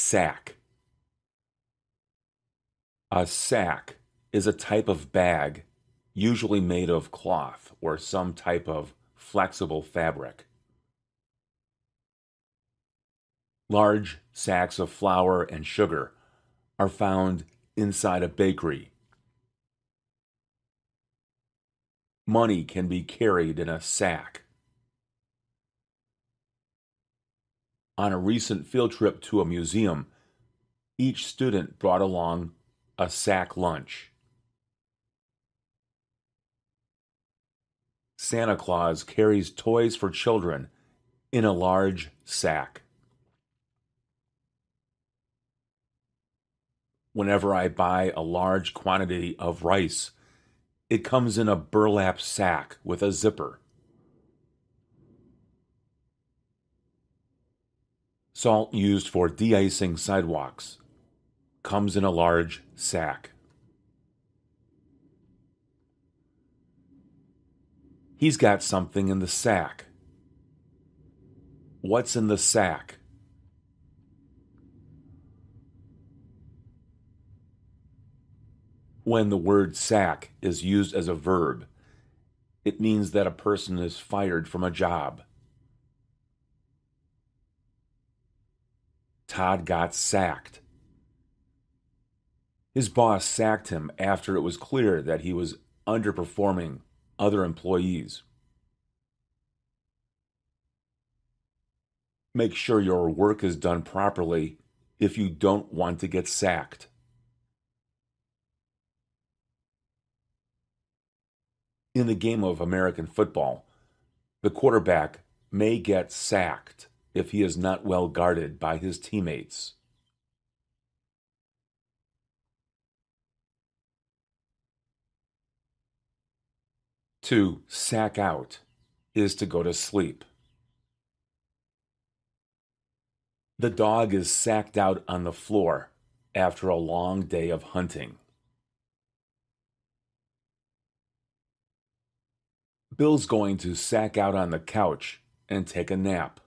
Sack. A sack is a type of bag, usually made of cloth or some type of flexible fabric. Large sacks of flour and sugar are found inside a bakery. Money can be carried in a sack. On a recent field trip to a museum, each student brought along a sack lunch. Santa Claus carries toys for children in a large sack. Whenever I buy a large quantity of rice, it comes in a burlap sack with a zipper. Salt used for de-icing sidewalks comes in a large sack. He's got something in the sack. What's in the sack? When the word sack is used as a verb, it means that a person is fired from a job. Todd got sacked. His boss sacked him after it was clear that he was underperforming other employees. Make sure your work is done properly if you don't want to get sacked. In the game of American football, the quarterback may get sacked if he is not well guarded by his teammates. To sack out is to go to sleep. The dog is sacked out on the floor after a long day of hunting. Bill's going to sack out on the couch and take a nap.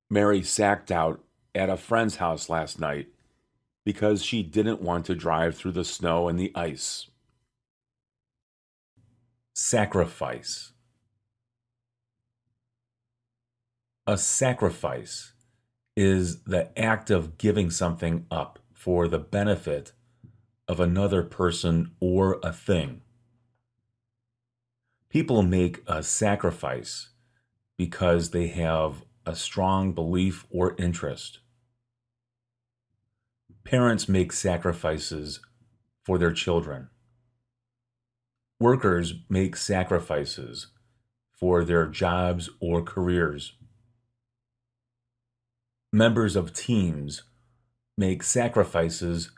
Mary sacked out at a friend's house last night because she didn't want to drive through the snow and the ice. Sacrifice. A sacrifice is the act of giving something up for the benefit of another person or a thing. People make a sacrifice because they have a strong belief or interest. Parents make sacrifices for their children. Workers make sacrifices for their jobs or careers. Members of teams make sacrifices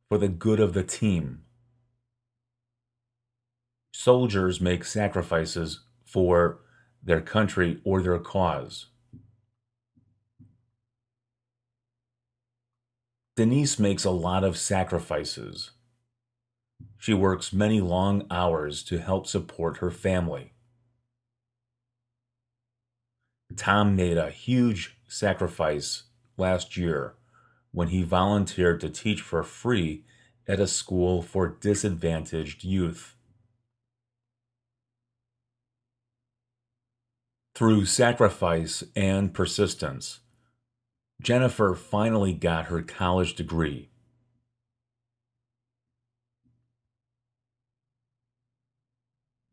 for the good of the team. Soldiers make sacrifices for their country or their cause. Denise makes a lot of sacrifices. She works many long hours to help support her family. Tom made a huge sacrifice last year when he volunteered to teach for free at a school for disadvantaged youth. Through sacrifice and persistence, Jennifer finally got her college degree.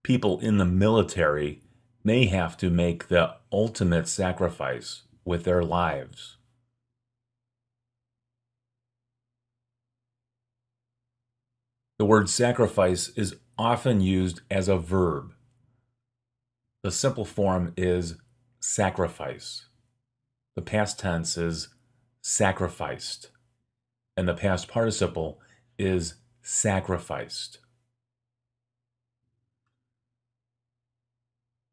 People in the military may have to make the ultimate sacrifice with their lives. The word sacrifice is often used as a verb. The simple form is sacrifice. The past tense is sacrificed. And the past participle is sacrificed.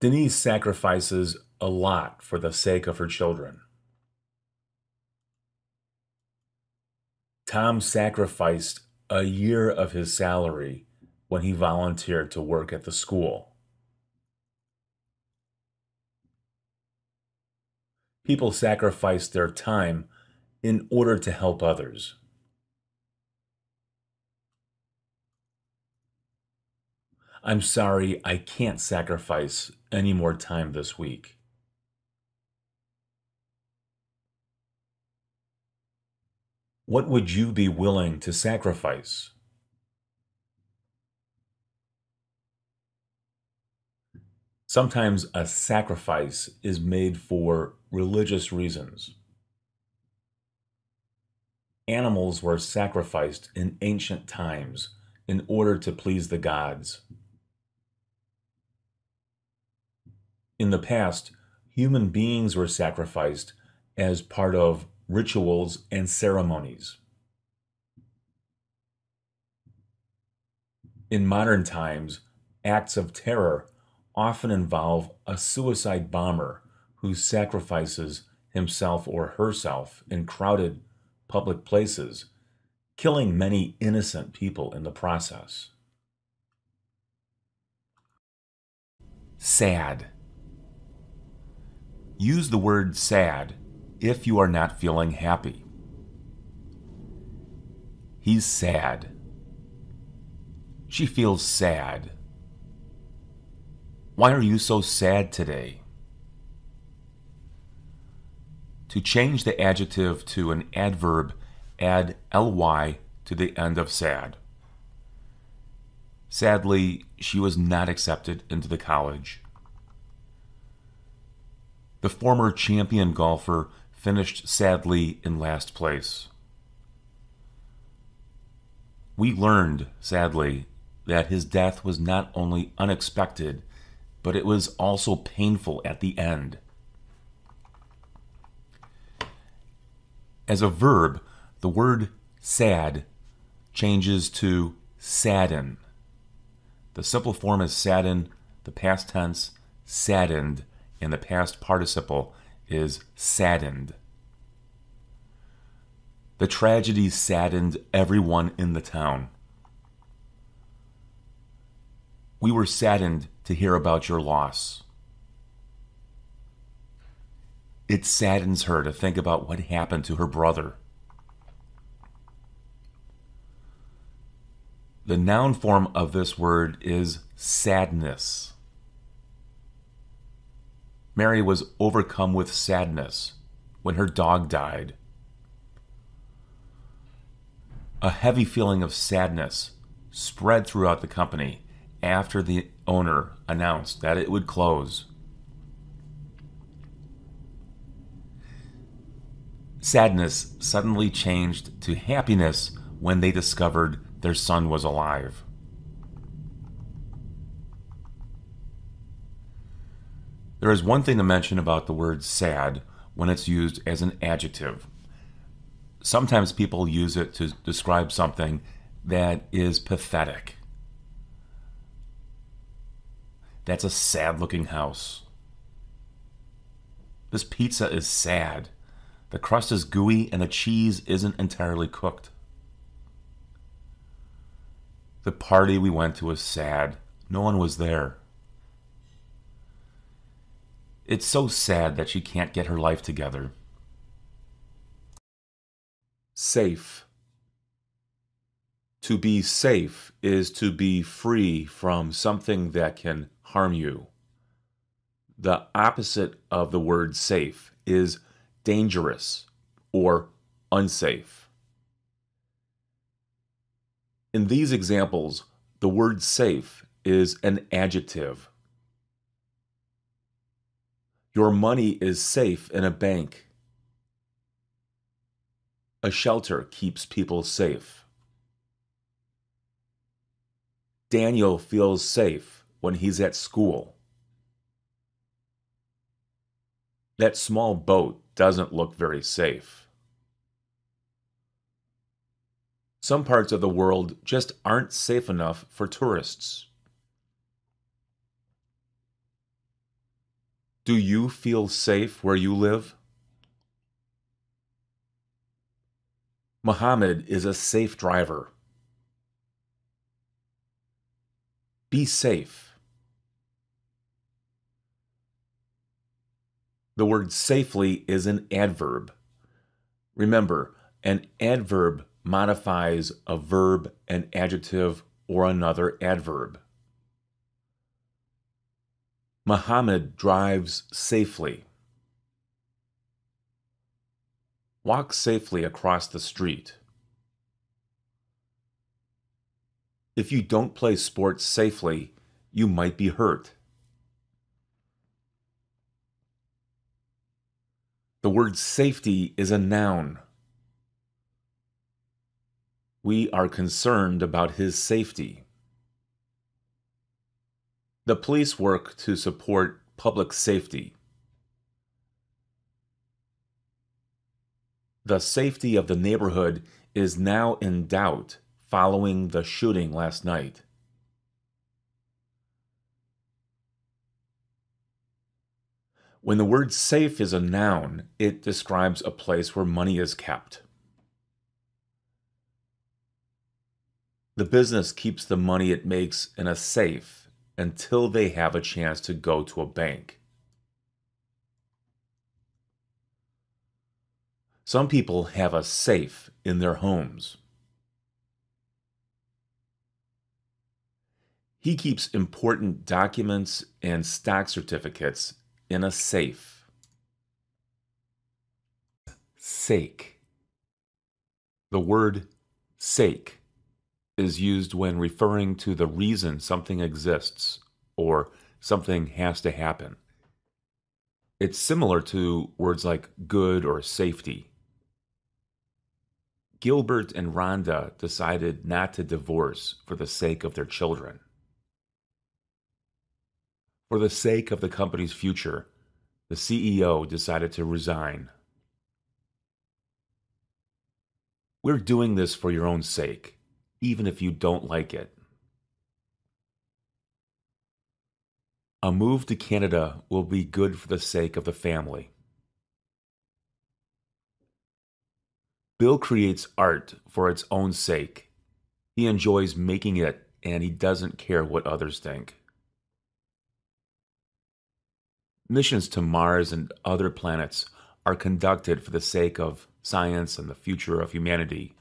Denise sacrifices a lot for the sake of her children. Tom sacrificed a year of his salary when he volunteered to work at the school. People sacrifice their time in order to help others. I'm sorry, I can't sacrifice any more time this week. What would you be willing to sacrifice? Sometimes a sacrifice is made for religious reasons. Animals were sacrificed in ancient times in order to please the gods. In the past, human beings were sacrificed as part of rituals and ceremonies. In modern times, acts of terror often involve a suicide bomber who sacrifices himself or herself in crowded public places, killing many innocent people in the process. Sad. Use the word sad if you are not feeling happy. He's sad. She feels sad. Why are you so sad today? To change the adjective to an adverb, add ly to the end of sad. Sadly, she was not accepted into the college. The former champion golfer finished sadly in last place. We learned, sadly, that his death was not only unexpected, but it was also painful at the end. As a verb, the word sad changes to sadden. The simple form is sadden, the past tense saddened, and the past participle is saddened. The tragedy saddened everyone in the town. We were saddened to hear about your loss. It saddens her to think about what happened to her brother. The noun form of this word is sadness. Mary was overcome with sadness when her dog died. A heavy feeling of sadness spread throughout the company after the owner announced that it would close. Sadness suddenly changed to happiness when they discovered their son was alive. There is one thing to mention about the word sad when it's used as an adjective. Sometimes people use it to describe something that is pathetic. That's a sad-looking house. This pizza is sad. The crust is gooey and the cheese isn't entirely cooked. The party we went to was sad. No one was there. It's so sad that she can't get her life together. Safe. To be safe is to be free from something that can harm you. The opposite of the word safe is dangerous or unsafe. In these examples, the word safe is an adjective. Your money is safe in a bank. A shelter keeps people safe. Daniel feels safe when he's at school. That small boat doesn't look very safe. Some parts of the world just aren't safe enough for tourists. Do you feel safe where you live? Muhammad is a safe driver. Be safe. The word safely is an adverb. Remember, an adverb modifies a verb, an adjective, or another adverb. Muhammad drives safely. Walk safely across the street. If you don't play sports safely, you might be hurt. The word safety is a noun. We are concerned about his safety. The police work to support public safety. The safety of the neighborhood is now in doubt following the shooting last night. When the word safe is a noun, it describes a place where money is kept. The business keeps the money it makes in a safe until they have a chance to go to a bank. Some people have a safe in their homes. He keeps important documents and stock certificates in a safe. Sake. The word sake is used when referring to the reason something exists or something has to happen. It's similar to words like good or safety. Gilbert and Rhonda decided not to divorce for the sake of their children. For the sake of the company's future, the CEO decided to resign. We're doing this for your own sake, even if you don't like it. A move to Canada will be good for the sake of the family. Bill creates art for its own sake. He enjoys making it, and he doesn't care what others think. Missions to Mars and other planets are conducted for the sake of science and the future of humanity.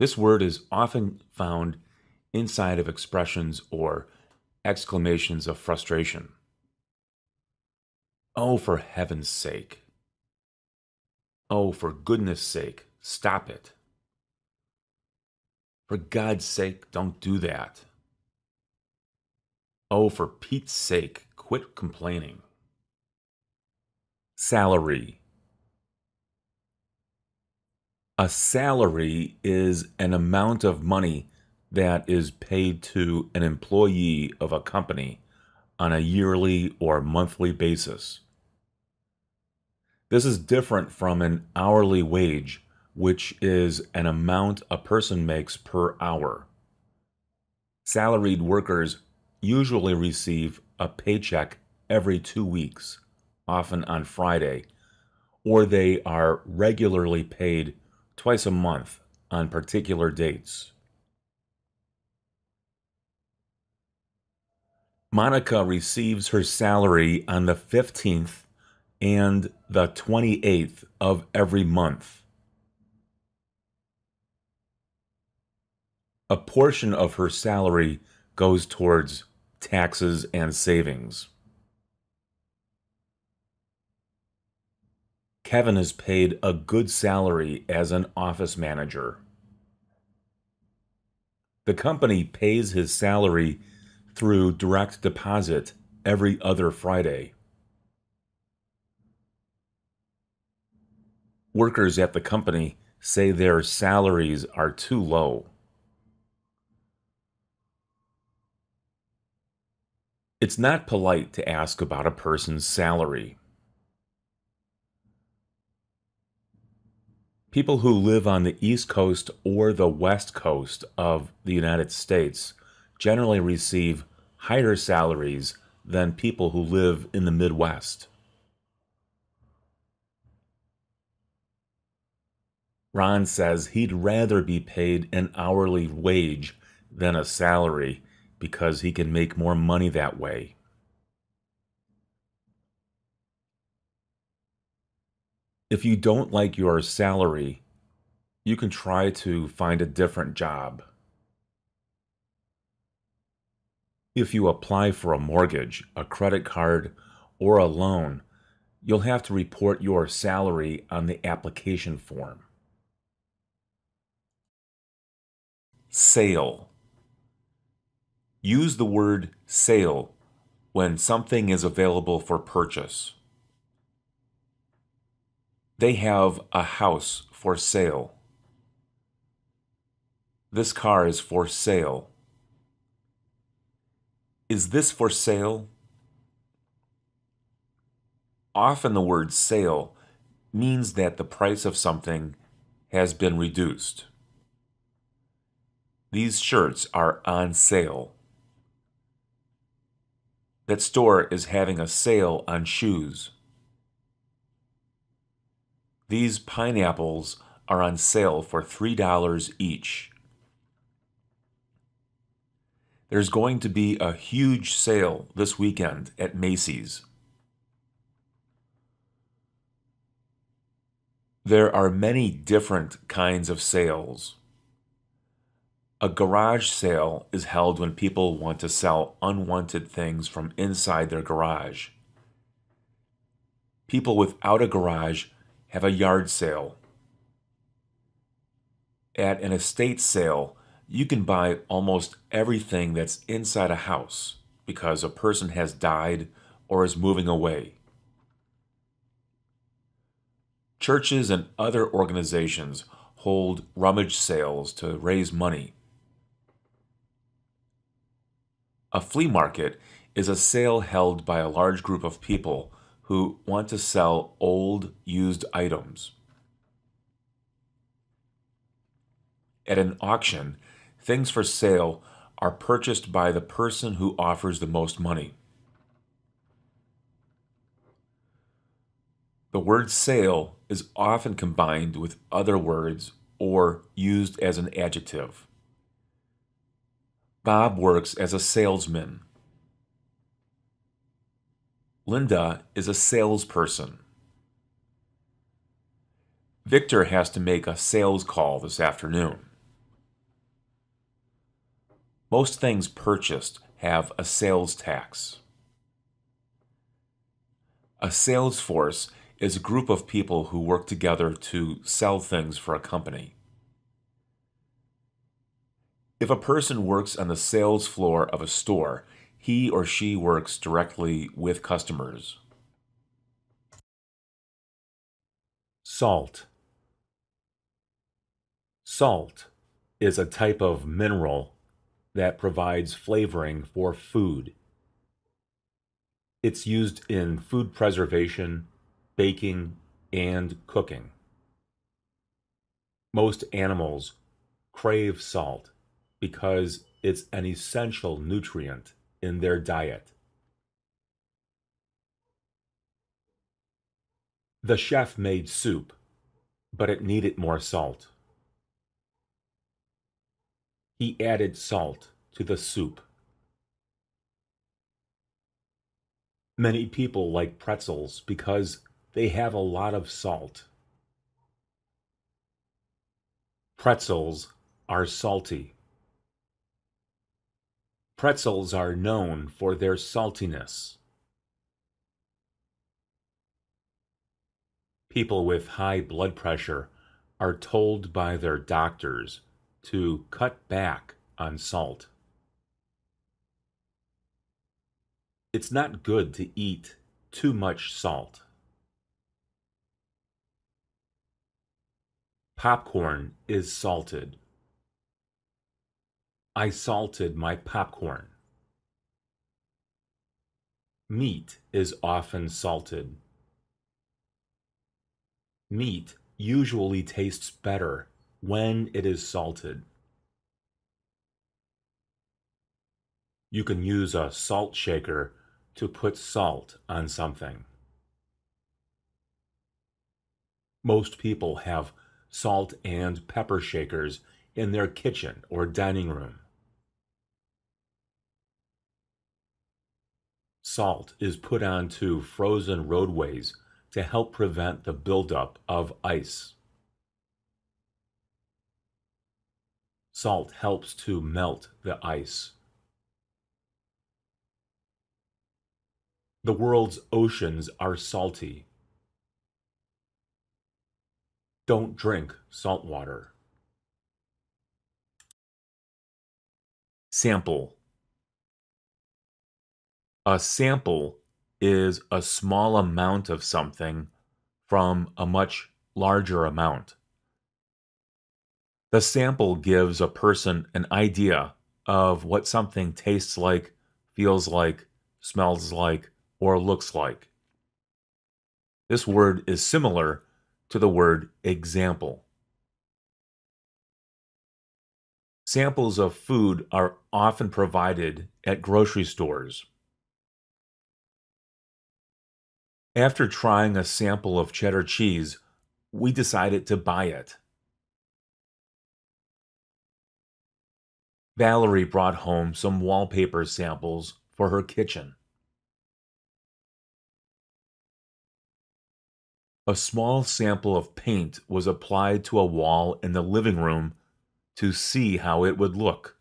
This word is often found inside of expressions or exclamations of frustration. Oh, for heaven's sake. Oh, for goodness sake, stop it. For God's sake, don't do that. Oh, for Pete's sake, quit complaining. Salary. A salary is an amount of money that is paid to an employee of a company on a yearly or monthly basis. This is different from an hourly wage, which is an amount a person makes per hour. Salaried workers usually receive a paycheck every 2 weeks, often on Friday, or they are regularly paid twice a month on particular dates. Monica receives her salary on the 15th and the 28th of every month. A portion of her salary goes towards taxes and savings. Kevin is paid a good salary as an office manager. The company pays his salary through direct deposit every other Friday. Workers at the company say their salaries are too low. It's not polite to ask about a person's salary. People who live on the East Coast or the West Coast of the United States generally receive higher salaries than people who live in the Midwest. Ron says he'd rather be paid an hourly wage than a salary because he can make more money that way. If you don't like your salary, you can try to find a different job. If you apply for a mortgage, a credit card, or a loan, you'll have to report your salary on the application form. Sale. Use the word sale when something is available for purchase. They have a house for sale. This car is for sale. Is this for sale? Often the word sale means that the price of something has been reduced. These shirts are on sale. That store is having a sale on shoes. These pineapples are on sale for $3 each. There's going to be a huge sale this weekend at Macy's. There are many different kinds of sales. A garage sale is held when people want to sell unwanted things from inside their garage. People without a garage have a yard sale. At an estate sale, you can buy almost everything that's inside a house because a person has died or is moving away. Churches and other organizations hold rummage sales to raise money. A flea market is a sale held by a large group of people who want to sell old, used items. At an auction, things for sale are purchased by the person who offers the most money. The word sale is often combined with other words or used as an adjective. Bob works as a salesman. Linda is a salesperson. Victor has to make a sales call this afternoon. Most things purchased have a sales tax. A sales force is a group of people who work together to sell things for a company. If a person works on the sales floor of a store, he or she works directly with customers. Salt. Salt is a type of mineral that provides flavoring for food. It's used in food preservation, baking, and cooking. Most animals crave salt because it's an essential nutrient in their diet. The chef made soup, but it needed more salt. He added salt to the soup. Many people like pretzels because they have a lot of salt. Pretzels are salty. Pretzels are known for their saltiness. People with high blood pressure are told by their doctors to cut back on salt. It's not good to eat too much salt. Popcorn is salted. I salted my popcorn. Meat is often salted. Meat usually tastes better when it is salted. You can use a salt shaker to put salt on something. Most people have salt and pepper shakers in their kitchen or dining room. Salt is put onto frozen roadways to help prevent the buildup of ice. Salt helps to melt the ice. The world's oceans are salty. Don't drink salt water. Sample. A sample is a small amount of something from a much larger amount. The sample gives a person an idea of what something tastes like, feels like, smells like, or looks like. This word is similar to the word example. Samples of food are often provided at grocery stores. After trying a sample of cheddar cheese, we decided to buy it. Valerie brought home some wallpaper samples for her kitchen. A small sample of paint was applied to a wall in the living room to see how it would look.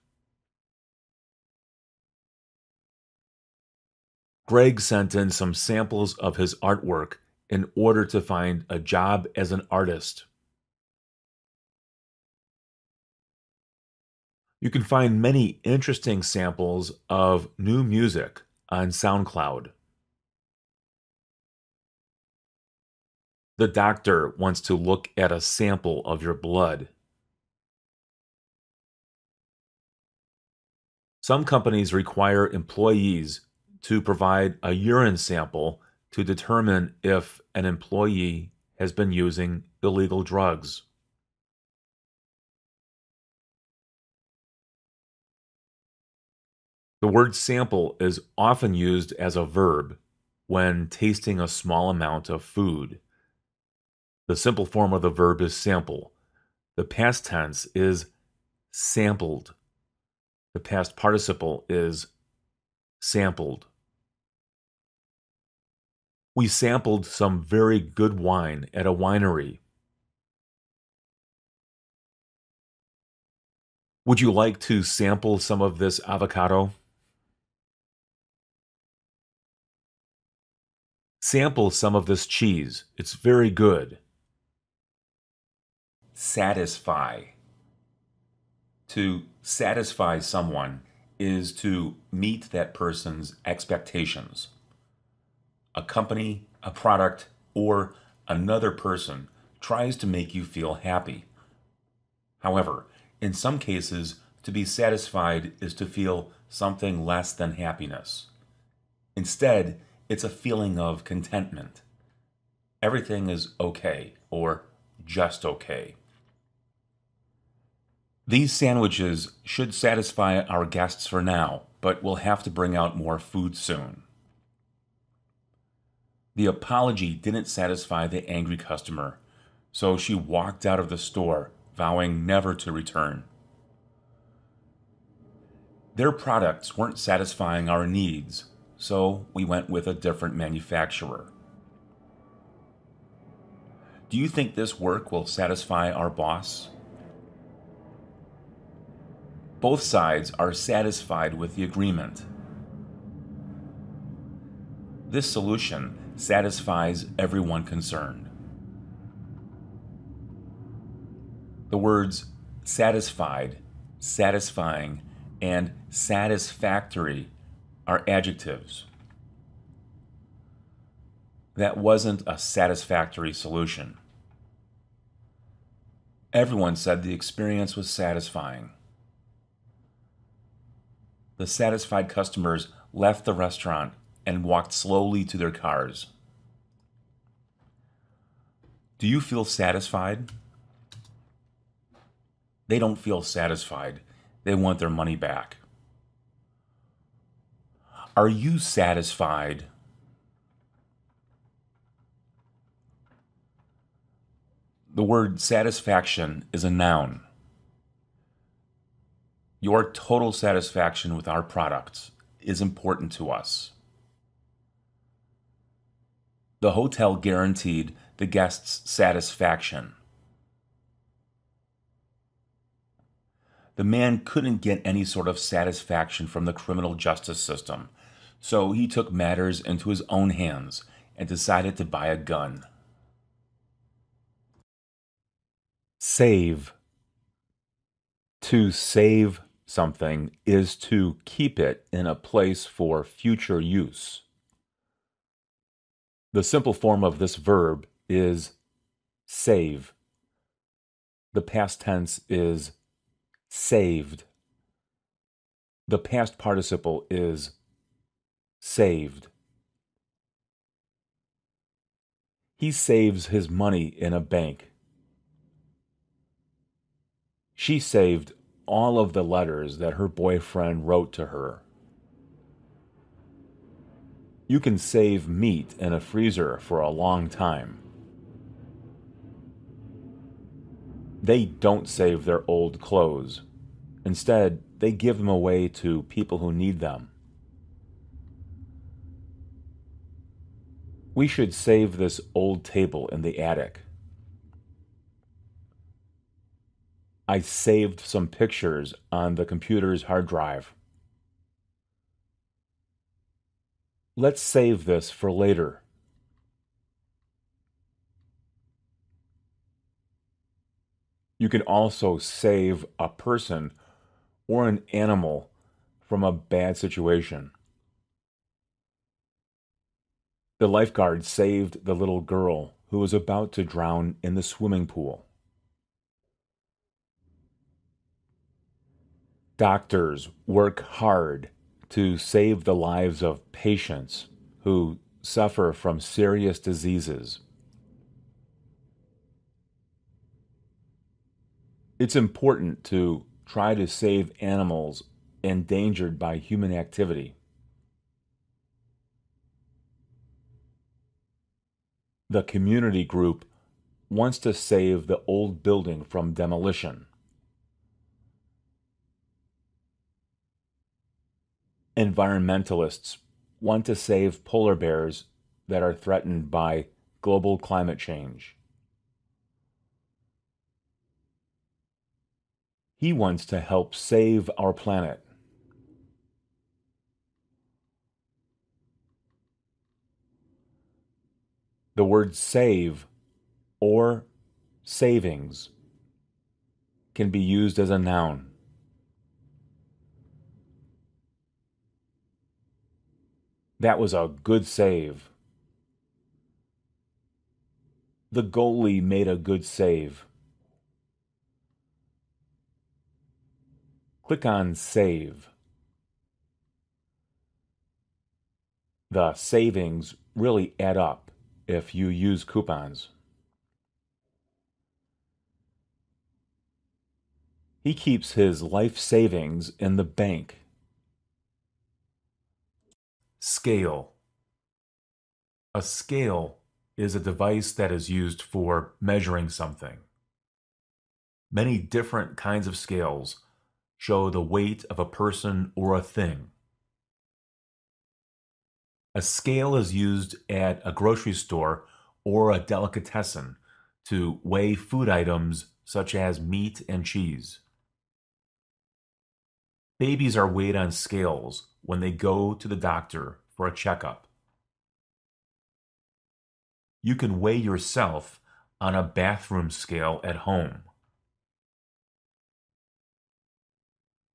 Greg sent in some samples of his artwork in order to find a job as an artist. You can find many interesting samples of new music on SoundCloud. The doctor wants to look at a sample of your blood. Some companies require employees to provide a urine sample to determine if an employee has been using illegal drugs. The word sample is often used as a verb when tasting a small amount of food. The simple form of the verb is sample. The past tense is sampled. The past participle is sampled. We sampled some very good wine at a winery. Would you like to sample some of this avocado? Sample some of this cheese. It's very good. Satisfy. To satisfy someone is to meet that person's expectations. A company, a product, or another person tries to make you feel happy. However, in some cases, to be satisfied is to feel something less than happiness. Instead, it's a feeling of contentment. Everything is okay, or just okay. These sandwiches should satisfy our guests for now, but we'll have to bring out more food soon. The apology didn't satisfy the angry customer, so she walked out of the store, vowing never to return. Their products weren't satisfying our needs, so we went with a different manufacturer. Do you think this work will satisfy our boss? Both sides are satisfied with the agreement. This solution satisfies everyone concerned. The words satisfied, satisfying, and satisfactory are adjectives. That wasn't a satisfactory solution. Everyone said the experience was satisfying. The satisfied customers left the restaurant and walked slowly to their cars. Do you feel satisfied? They don't feel satisfied. They want their money back. Are you satisfied? The word satisfaction is a noun. Your total satisfaction with our products is important to us. The hotel guaranteed the guests' satisfaction. The man couldn't get any sort of satisfaction from the criminal justice system, so he took matters into his own hands and decided to buy a gun. Save. To save something is to keep it in a place for future use. The simple form of this verb is save. The past tense is saved. The past participle is saved. He saves his money in a bank. She saved all of the letters that her boyfriend wrote to her. You can save meat in a freezer for a long time. They don't save their old clothes. Instead, they give them away to people who need them. We should save this old table in the attic. I saved some pictures on the computer's hard drive. Let's save this for later. You can also save a person or an animal from a bad situation. The lifeguard saved the little girl who was about to drown in the swimming pool. Doctors work hard to save the lives of patients who suffer from serious diseases. It's important to try to save animals endangered by human activity. The community group wants to save the old building from demolition. Environmentalists want to save polar bears that are threatened by global climate change. He wants to help save our planet. The word save or savings can be used as a noun. That was a good save. The goalie made a good save. Click on Save. The savings really add up if you use coupons. He keeps his life savings in the bank. Scale. A scale is a device that is used for measuring something. Many different kinds of scales show the weight of a person or a thing. A scale is used at a grocery store or a delicatessen to weigh food items such as meat and cheese. Babies are weighed on scales when they go to the doctor for a checkup. You can weigh yourself on a bathroom scale at home.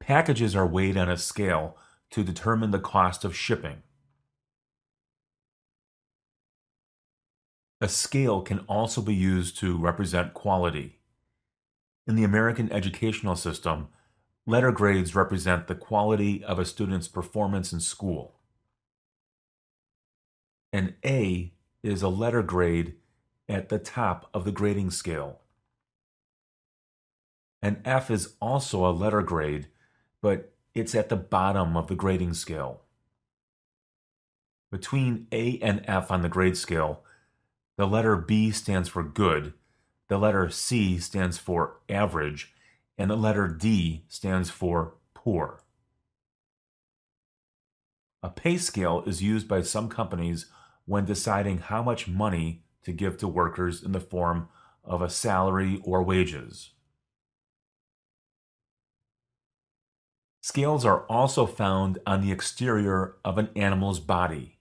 Packages are weighed on a scale to determine the cost of shipping. A scale can also be used to represent quality. In the American educational system, letter grades represent the quality of a student's performance in school. An A is a letter grade at the top of the grading scale. An F is also a letter grade, but it's at the bottom of the grading scale. Between A and F on the grade scale, the letter B stands for good, the letter C stands for average, and the letter D stands for poor. A pay scale is used by some companies when deciding how much money to give to workers in the form of a salary or wages. Scales are also found on the exterior of an animal's body.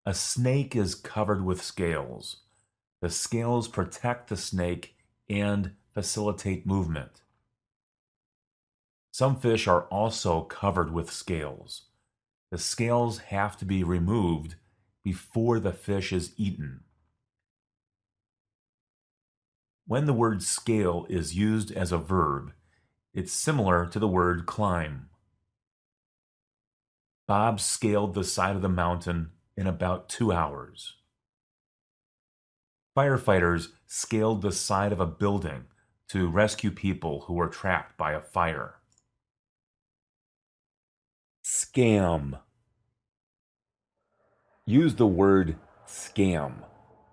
A snake is covered with scales. The scales protect the snake and facilitate movement. Some fish are also covered with scales. The scales have to be removed before the fish is eaten. When the word scale is used as a verb, it's similar to the word climb. Bob scaled the side of the mountain in about 2 hours. Firefighters scaled the side of a building to rescue people who were trapped by a fire. Scam. Use the word scam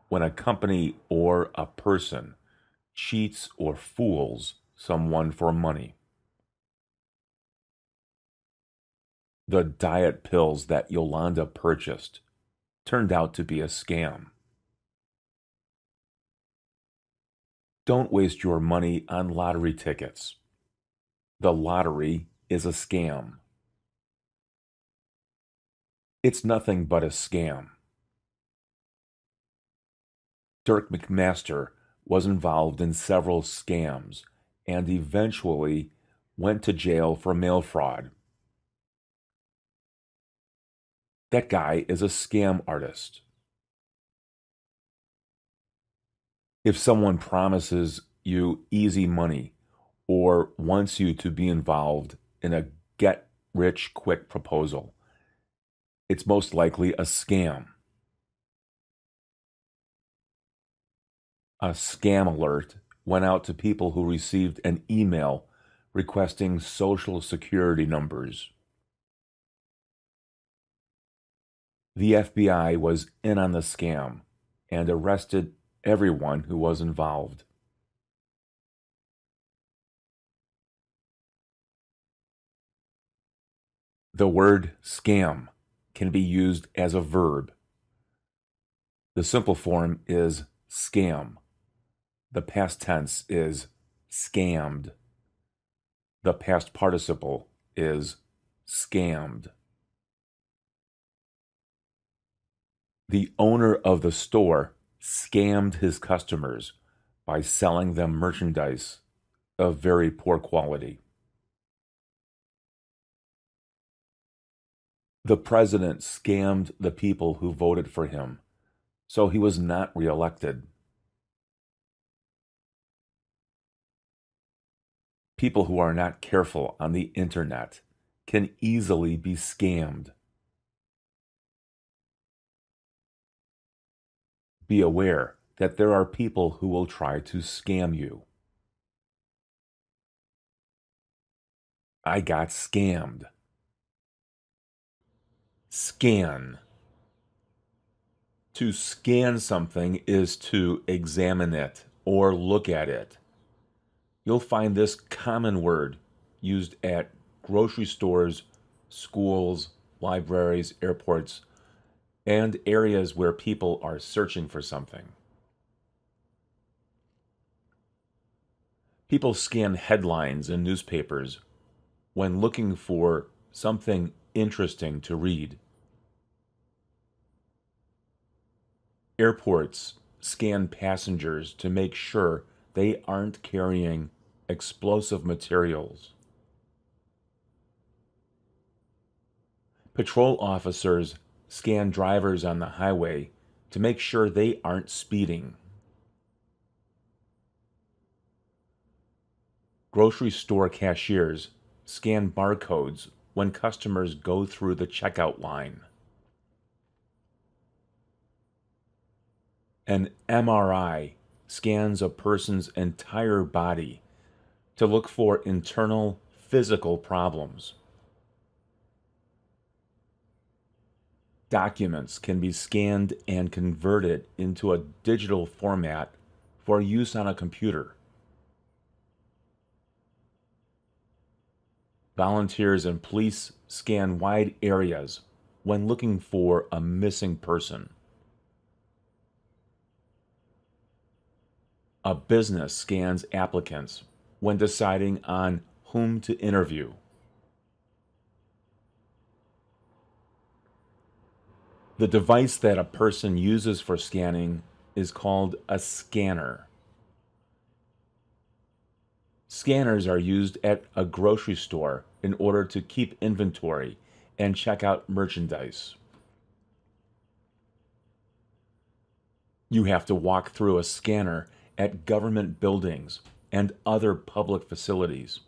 when a company or a person cheats or fools someone for money. The diet pills that Yolanda purchased turned out to be a scam. Don't waste your money on lottery tickets. The lottery is a scam. It's nothing but a scam. Dirk McMaster was involved in several scams and eventually went to jail for mail fraud. That guy is a scam artist. If someone promises you easy money or wants you to be involved in a get-rich-quick proposal, it's most likely a scam. A scam alert went out to people who received an email requesting social security numbers. The FBI was in on the scam and arrested everyone who was involved. The word scam can be used as a verb. The simple form is scam. The past tense is scammed. The past participle is scammed. The owner of the store scammed his customers by selling them merchandise of very poor quality. The president scammed the people who voted for him, so he was not reelected. People who are not careful on the internet can easily be scammed. Be aware that there are people who will try to scam you. I got scammed. Scan. To scan something is to examine it or look at it. You'll find this common word used at grocery stores, schools, libraries, airports, and areas where people are searching for something. People scan headlines in newspapers when looking for something interesting to read. Airports scan passengers to make sure they aren't carrying explosive materials. Patrol officers scan drivers on the highway to make sure they aren't speeding. Grocery store cashiers scan barcodes when customers go through the checkout line. An MRI scans a person's entire body to look for internal physical problems. Documents can be scanned and converted into a digital format for use on a computer. Volunteers and police scan wide areas when looking for a missing person. A business scans applicants when deciding on whom to interview. The device that a person uses for scanning is called a scanner. Scanners are used at a grocery store in order to keep inventory and check out merchandise. You have to walk through a scanner at government buildings and other public facilities.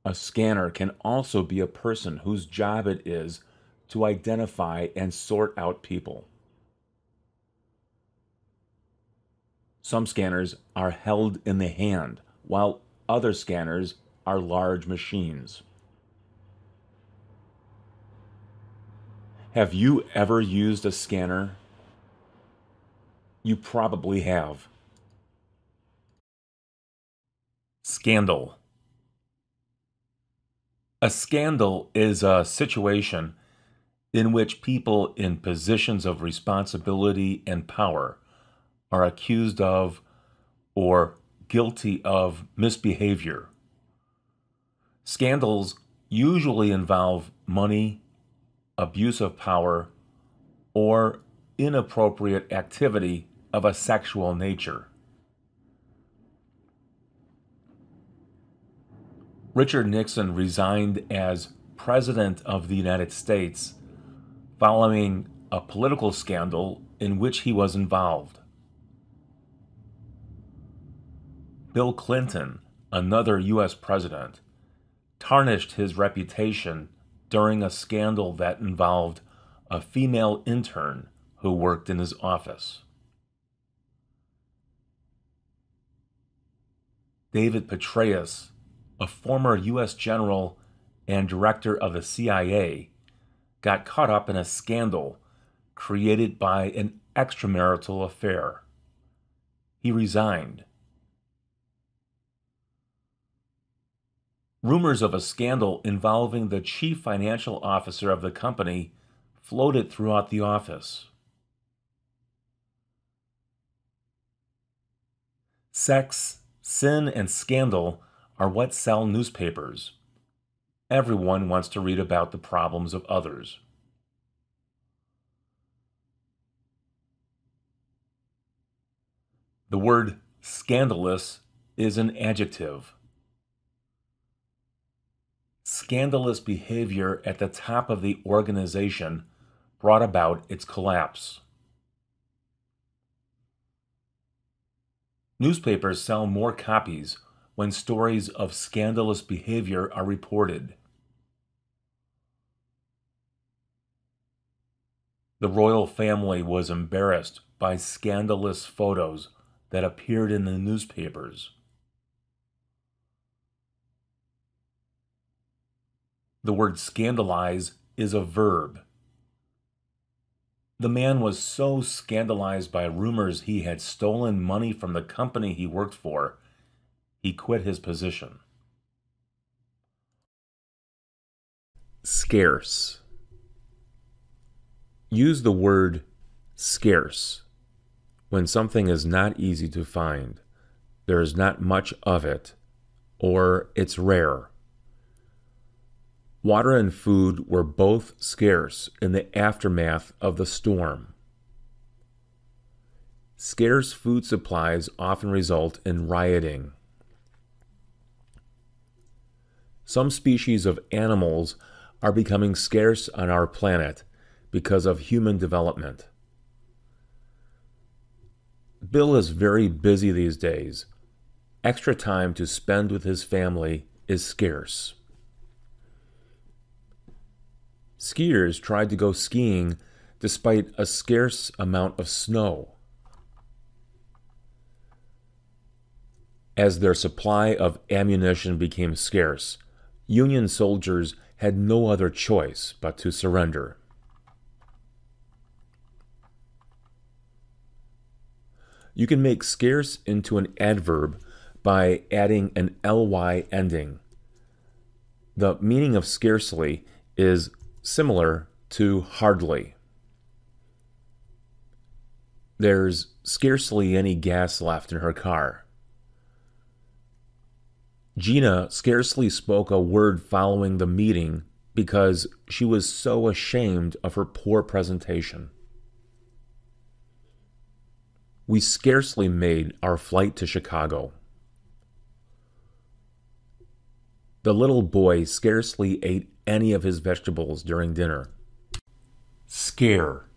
A scanner can also be a person whose job it is to identify and sort out people. Some scanners are held in the hand, while other scanners are large machines. Have you ever used a scanner? You probably have. Scandal. A scandal is a situation in which people in positions of responsibility and power are accused of or guilty of misbehavior. Scandals usually involve money, abuse of power, or inappropriate activity of a sexual nature. Richard Nixon resigned as President of the United States following a political scandal in which he was involved. Bill Clinton, another U.S. president, tarnished his reputation during a scandal that involved a female intern who worked in his office. David Petraeus, a former U.S. general and director of the CIA, got caught up in a scandal created by an extramarital affair. He resigned. Rumors of a scandal involving the chief financial officer of the company floated throughout the office. Sex, sin, and scandal are what sell newspapers. Everyone wants to read about the problems of others. The word scandalous is an adjective. Scandalous behavior at the top of the organization brought about its collapse. Newspapers sell more copies when stories of scandalous behavior are reported. The royal family was embarrassed by scandalous photos that appeared in the newspapers. The word scandalize is a verb. The man was so scandalized by rumors he had stolen money from the company he worked for, he quit his position. Scarce. Use the word scarce when something is not easy to find, there is not much of it, or it's rare. Water and food were both scarce in the aftermath of the storm. Scarce food supplies often result in rioting. Some species of animals are becoming scarce on our planet because of human development. Bill is very busy these days. Extra time to spend with his family is scarce. Skiers tried to go skiing despite a scarce amount of snow. As their supply of ammunition became scarce, Union soldiers had no other choice but to surrender. You can make scarce into an adverb by adding an ly ending. The meaning of scarcely is similar to hardly. There's scarcely any gas left in her car. Gina scarcely spoke a word following the meeting because she was so ashamed of her poor presentation. We scarcely made our flight to Chicago. The little boy scarcely ate any of his vegetables during dinner. Scare.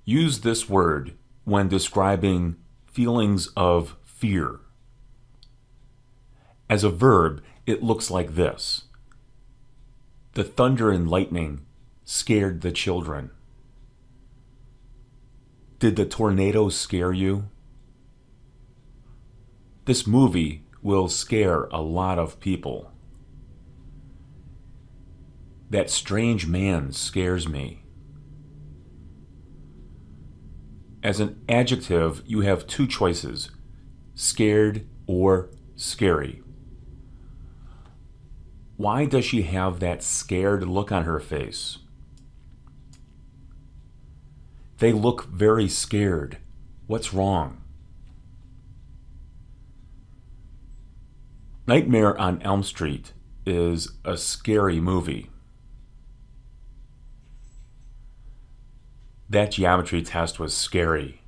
Use this word when describing feelings of fear. As a verb, it looks like this. The thunder and lightning scared the children. Did the tornado scare you? This movie will scare a lot of people. That strange man scares me. As an adjective, you have two choices, scared or scary. Why does she have that scared look on her face? They look very scared. What's wrong? Nightmare on Elm Street is a scary movie. That geometry test was scary.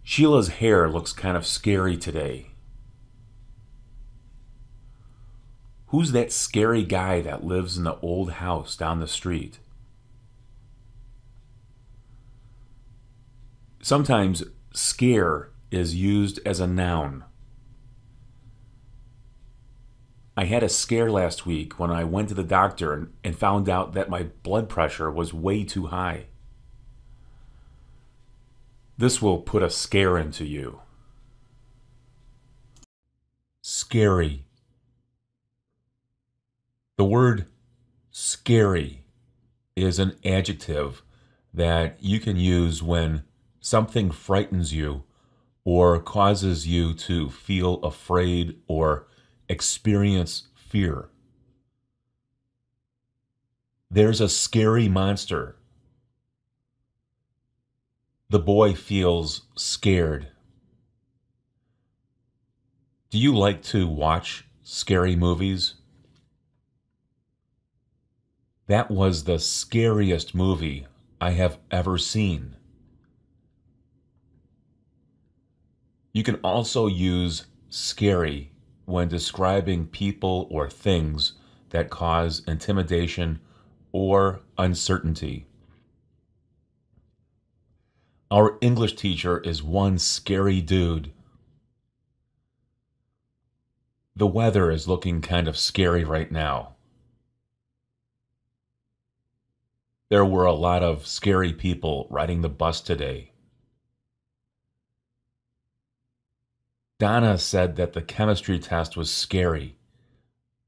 Sheila's hair looks kind of scary today. Who's that scary guy that lives in the old house down the street? Sometimes scare is used as a noun. I had a scare last week when I went to the doctor and found out that my blood pressure was way too high. This will put a scare into you. Scary. The word scary is an adjective that you can use when something frightens you or causes you to feel afraid or experience fear. There's a scary monster. The boy feels scared. Do you like to watch scary movies? That was the scariest movie I have ever seen. You can also use scary when describing people or things that cause intimidation or uncertainty. Our English teacher is one scary dude. The weather is looking kind of scary right now. There were a lot of scary people riding the bus today. Donna said that the chemistry test was scary.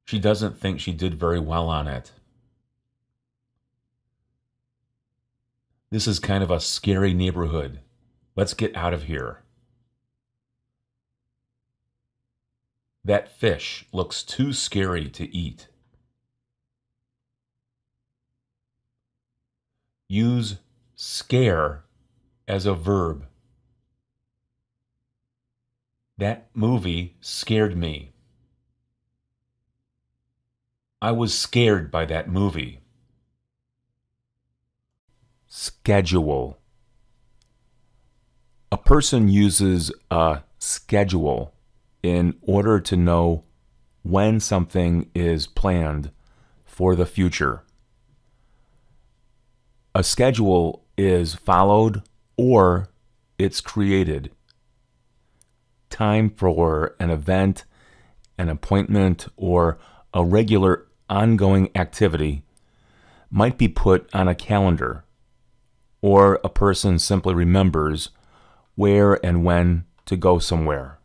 She doesn't think she did very well on it. This is kind of a scary neighborhood. Let's get out of here. That fish looks too scary to eat. Use scare as a verb. That movie scared me. I was scared by that movie. Schedule. A person uses a schedule in order to know when something is planned for the future. A schedule is followed or it's created. Time for an event, an appointment, or a regular ongoing activity might be put on a calendar, or a person simply remembers where and when to go somewhere.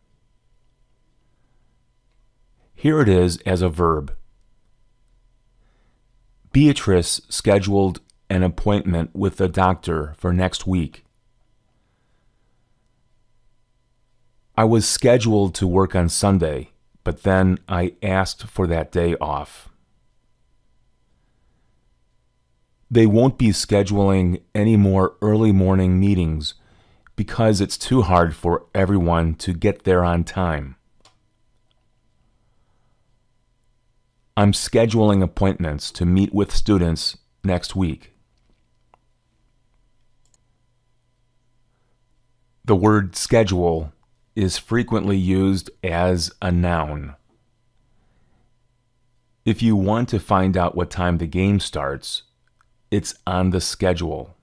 Here it is as a verb. Beatrice scheduled an appointment with the doctor for next week. I was scheduled to work on Sunday, but then I asked for that day off. They won't be scheduling any more early morning meetings because it's too hard for everyone to get there on time. I'm scheduling appointments to meet with students next week. The word schedule is frequently used as a noun. If you want to find out what time the game starts, it's on the schedule.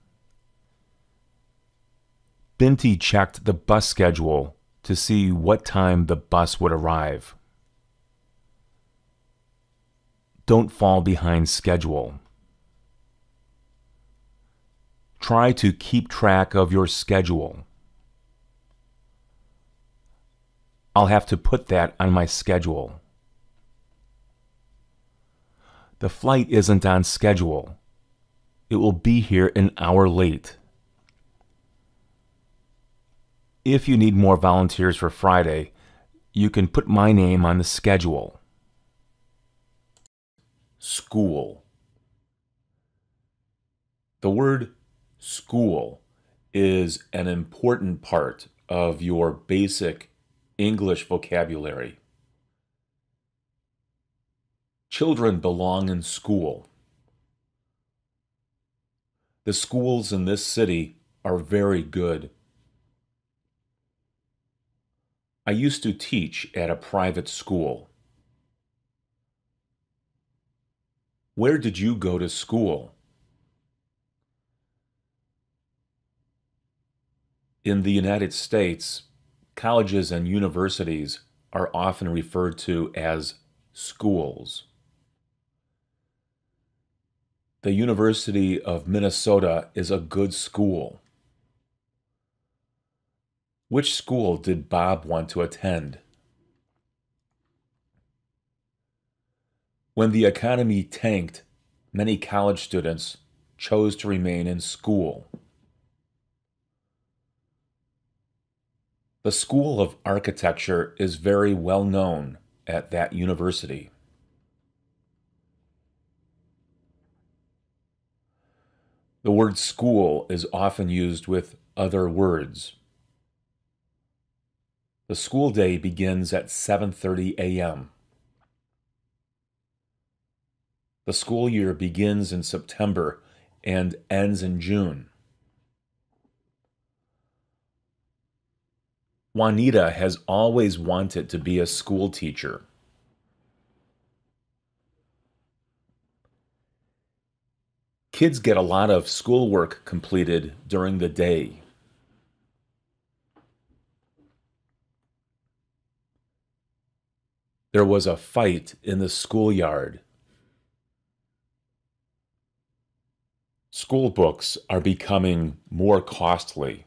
Binti checked the bus schedule to see what time the bus would arrive. Don't fall behind schedule. Try to keep track of your schedule. I'll have to put that on my schedule. The flight isn't on schedule. It will be here an hour late. If you need more volunteers for Friday, you can put my name on the schedule. School. The word school is an important part of your basic English vocabulary. Children belong in school. The schools in this city are very good. I used to teach at a private school. Where did you go to school? In the United States, colleges and universities are often referred to as schools. The University of Minnesota is a good school. Which school did Bob want to attend? When the economy tanked, many college students chose to remain in school. The School of Architecture is very well known at that university. The word school is often used with other words. The school day begins at 7:30 a.m. The school year begins in September and ends in June. Juanita has always wanted to be a school teacher. Kids get a lot of schoolwork completed during the day. There was a fight in the schoolyard. School books are becoming more costly.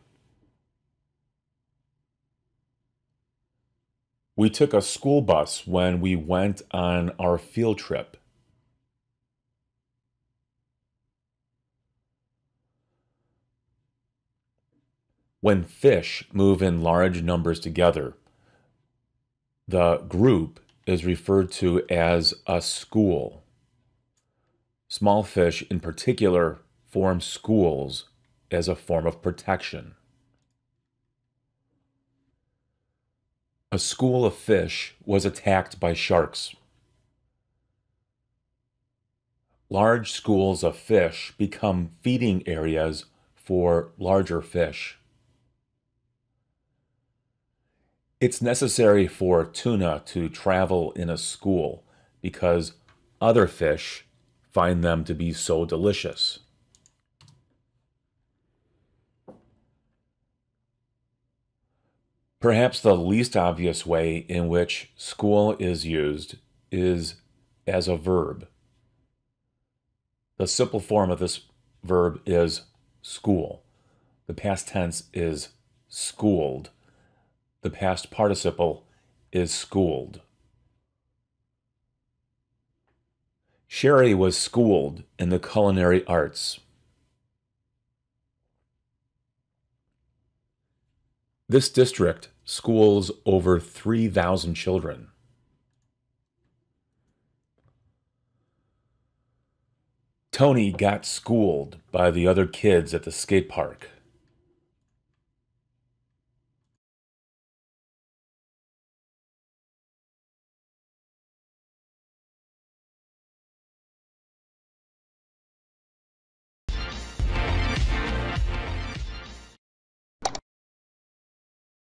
We took a school bus when we went on our field trip. When fish move in large numbers together, the group is referred to as a school. Small fish in particular form schools as a form of protection. A school of fish was attacked by sharks. Large schools of fish become feeding areas for larger fish. It's necessary for tuna to travel in a school because other fish find them to be so delicious. Perhaps the least obvious way in which school is used is as a verb. The simple form of this verb is school. The past tense is schooled. The past participle is schooled. Sherry was schooled in the culinary arts. This district schools over 3,000 children. Tony got schooled by the other kids at the skate park.